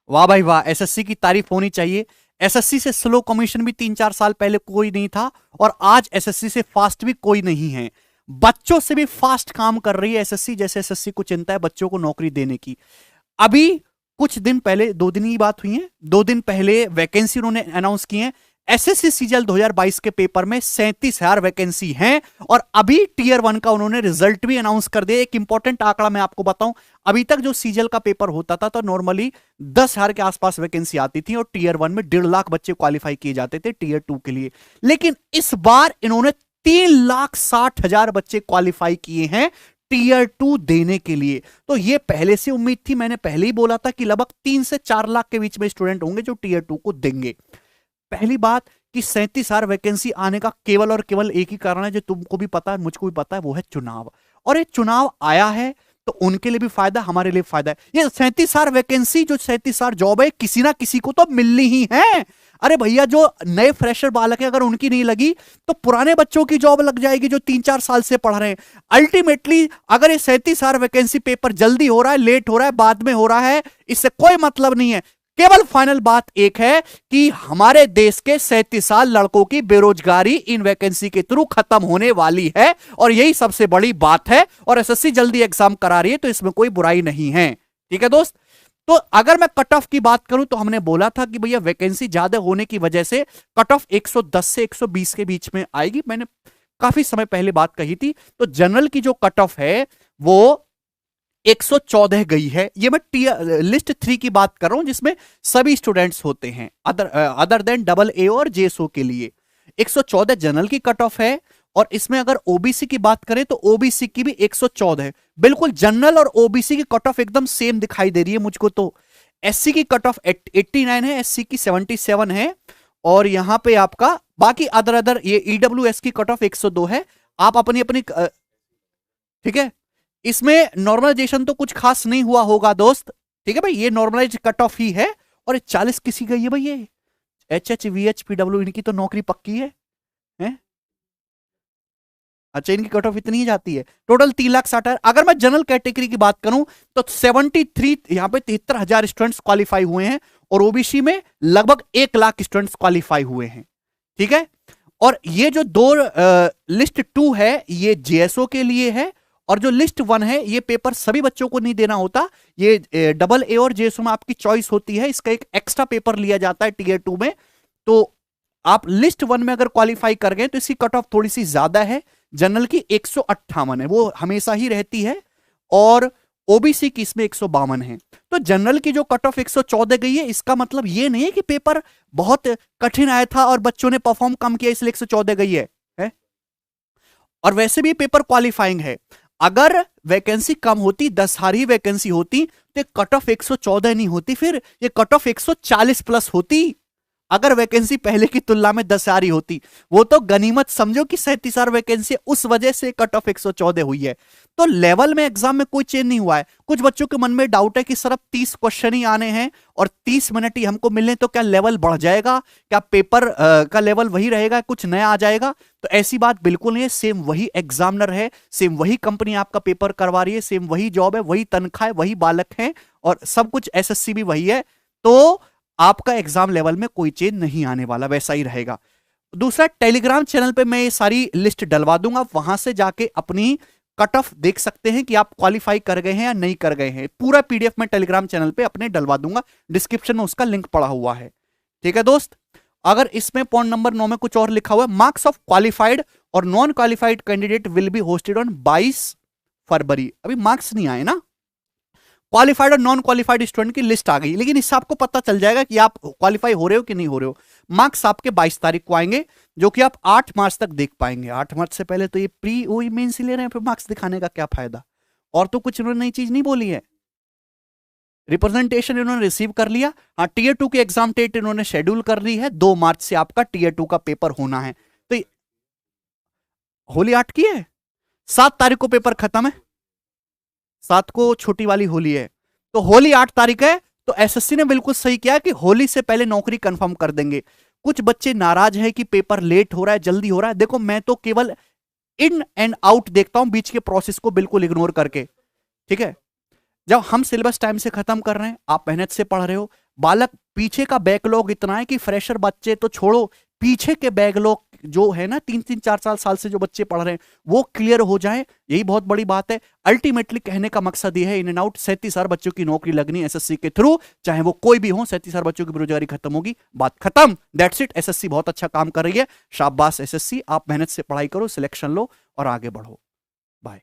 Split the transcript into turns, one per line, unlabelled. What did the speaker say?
वाह भाई वाह, एसएससी की तारीफ होनी चाहिए। एसएससी से स्लो कमीशन भी 3-4 साल पहले कोई नहीं था, और आज एसएससी से फास्ट भी कोई नहीं है। बच्चों से भी फास्ट काम कर रही है एसएससी, जैसे एसएससी को चिंता है बच्चों को नौकरी देने की। अभी कुछ दिन पहले, 2 दिन की बात हुई है, 2 दिन पहले वैकेंसी उन्होंने अनाउंस की है। एसएससी सीजीएल 2022 के पेपर में 37,000 वैकेंसी हैं, और अभी टीयर 1 का उन्होंने रिजल्ट भी अनाउंस कर दिया। एक इंपॉर्टेंट आंकड़ा मैं आपको बताऊं, अभी तक जो सीजीएल का पेपर होता था तो नॉर्मली 10,000 के आसपास वैकेंसी आती थी, और टीयर 1 में 1.5 लाख बच्चे क्वालिफाई किए जाते थे टीयर 2 के लिए। लेकिन इस बार इन्होंने 3,60,000 बच्चे क्वालिफाई किए हैं टीयर 2 देने के लिए। तो ये पहले से उम्मीद थी, मैंने पहले ही बोला था कि लगभग 3 से 4 लाख के बीच में स्टूडेंट होंगे जो टीयर 2 को देंगे। पहली बात कि 37,000 वैकेंसी आने का केवल और केवल एक ही कारण है, जो तुमको भी पता है मुझको भी पता है, वो है चुनाव। और ये चुनाव आया है तो उनके लिए भी फायदा, हमारे लिए फायदा है। ये 37,000 वैकेंसी, जो 37,000 जॉब है, किसी ना किसी को तो मिलनी ही है। अरे भैया, जो नए फ्रेशर बालक है अगर उनकी नहीं लगी तो पुराने बच्चों की जॉब लग जाएगी जो 3-4 साल से पढ़ रहे हैं। अल्टीमेटली अगर ये 37,000 वैकेंसी पेपर जल्दी हो रहा है, लेट हो रहा है, बाद में हो रहा है, इससे कोई मतलब नहीं है। केवल फाइनल बात एक है कि हमारे देश के 37 लड़कों की बेरोजगारी इन वैकेंसी के थ्रू खत्म होने वाली है, और यही सबसे बड़ी बात है। और एसएससी जल्दी एग्जाम करा रही है तो इसमें कोई बुराई नहीं है। ठीक है दोस्त। तो अगर मैं कट ऑफ की बात करूं तो हमने बोला था कि भैया वैकेंसी ज्यादा होने की वजह से कट ऑफ 110 से 120 के बीच में आएगी। मैंने काफी समय पहले बात कही थी। तो जनरल की जो कट ऑफ है वो 114 गई है। ये मैं लिस्ट 3 की बात कर रहा हूं जिसमें सभी स्टूडेंट्स होते हैं, अदर देन डबल ए और जेएसओ के लिए 114 जनरल की कट ऑफ है। और इसमें अगर ओबीसी की बात करें तो ओबीसी की भी 114 है। बिल्कुल जनरल और ओबीसी की कट ऑफ एकदम सेम दिखाई दे रही है मुझको। तो एससी की कट ऑफ 89 है, एससी की 77 है, और यहां पे आपका बाकी अदर ये ईडब्ल्यूएस की कट ऑफ 102 है। आप अपनी अपनी ठीक है। इसमें नॉर्मलाइजेशन तो कुछ खास नहीं हुआ होगा दोस्त। ठीक है भाई, ये नॉर्मलाइज कट ऑफ ही है। और 40 किसी गई है भाई, ये H H V H P W इनकी तो नौकरी पक्की है? अच्छा, इनकी कट ऑफ इतनी ही जाती है। टोटल 3,60,000। अगर मैं जनरल कैटेगरी की बात करूं तो 73 यहां पे 73,000 स्टूडेंट्स क्वालिफाई हुए हैं, और ओबीसी में लगभग 1 लाख स्टूडेंट्स क्वालिफाई हुए हैं। ठीक है। और ये जो दो लिस्ट 2 है ये जेएसओ के लिए है, और जो लिस्ट 1 है ये पेपर सभी बच्चों को नहीं देना होता। ये डबल ए और जेएसओ में आपकी चॉइस होती है, इसका एक एक्स्ट्रा पेपर लिया जाता है टीयर 2 में। तो आप लिस्ट 1 में अगर क्वालिफाई कर गए तो इसकी कट ऑफ थोड़ी सी ज्यादा है। जनरल की 158 है, वो हमेशा ही रहती है, और ओबीसी की इसमें 152 है। तो जनरल की जो कट ऑफ 114 गई है, इसका मतलब ये नहीं है कि पेपर बहुत कठिन आया था और बच्चों ने परफॉर्म कम किया इसलिए 114 गई है? और वैसे भी पेपर क्वालिफाइंग है। अगर वैकेंसी कम होती, 10,000 ही वैकेंसी होती, तो कट ऑफ 114 नहीं होती, फिर ये कट ऑफ 140 प्लस होती। अगर वैकेंसी पहले की तुलना में 10,000 ही होती, वो तो गनीमत समझो कि 37,000 वैकेंसी उस वजह से कट ऑफ 114 हुई है। तो लेवल में एग्जाम में कोई चेंज नहीं हुआ है। कुछ बच्चों के मन में डाउट है कि सर अब 30 क्वेश्चन ही आने हैं और 30 मिनट ही हमको मिलने, तो क्या लेवल बढ़ जाएगा, क्या पेपर का लेवल वही रहेगा, कुछ नया आ जाएगा? तो ऐसी बात बिल्कुल नहीं है। सेम वही एग्जामिनर है, सेम वही कंपनी आपका पेपर करवा रही है, सेम वही जॉब है, वही तनख्वाह है, वही बालक है, और सब कुछ एसएससी भी वही है। तो आपका एग्जाम लेवल में कोई चेंज नहीं आने वाला, वैसा ही रहेगा। दूसरा, टेलीग्राम चैनल पे मैं ये सारी लिस्ट डलवा दूंगा, वहां से जाके अपनी कट ऑफ देख सकते हैं कि आप क्वालिफाई कर गए हैं या नहीं कर गए हैं। पूरा पीडीएफ में टेलीग्राम चैनल पे अपने डलवा दूंगा, डिस्क्रिप्शन में उसका लिंक पड़ा हुआ है। ठीक है दोस्त। अगर इसमें पॉइंट नंबर 9 में कुछ और लिखा हुआ है, मार्क्स ऑफ क्वालिफाइड और non qualified candidate will be hosted on 22 फरवरी। अभी मार्क्स नहीं आए ना, क्वालिफाइड और नॉन क्वालिफाइड स्टूडेंट की लिस्ट आ गई, लेकिन इससे आपको पता चल जाएगा कि आप क्वालिफाई हो रहे हो कि नहीं हो रहे हो। मार्क्स आपके 22 तारीख को आएंगे, जो कि आप 8 मार्च तक देख पाएंगे। 8 मार्च से पहले तो ये प्री ओई मेंस ले रहे हैं, फिर मार्क्स दिखाने का क्या फायदा? और तो कुछ इन्होंने नई चीज नहीं बोली है। रिप्रेजेंटेशन इन्होंने रिसीव कर लिया। हाँ, टीयर 2 की एग्जाम डेट इन्होंने शेड्यूल कर ली है, 2 मार्च से आपका टीयर 2 का पेपर होना है। तो होली 8 की है, 7 तारीख को पेपर खत्म है, 7 को छोटी वाली होली है, तो होली 8 तारीख है। तो एसएससी ने बिल्कुल सही किया कि होली से पहले नौकरी कंफर्म कर देंगे। कुछ बच्चे नाराज हैं कि पेपर लेट हो रहा है, जल्दी हो रहा है। देखो, मैं तो केवल इन एंड आउट देखता हूं, बीच के प्रोसेस को बिल्कुल इग्नोर करके। ठीक है। जब हम सिलेबस टाइम से खत्म कर रहे हैं, आप मेहनत से पढ़ रहे हो, बालक पीछे का बैकलॉग इतना है कि फ्रेशर बच्चे तो छोड़ो, पीछे के बैकलॉग जो है ना 3-3 4 साल से जो बच्चे पढ़ रहे हैं वो क्लियर हो जाए, यही बहुत बड़ी बात है। अल्टीमेटली कहने का मकसद ये है, इन एंड आउट 37,000 बच्चों की नौकरी लगनी एसएससी के थ्रू, चाहे वो कोई भी हो, 37,000 बच्चों की बेरोजगारी खत्म होगी, बात खत्म, दैट्स इट। एसएससी बहुत अच्छा काम कर रही है, शाबाश एसएससी, आप मेहनत से पढ़ाई करो, सिलेक्शन लो और आगे बढ़ो। बाय।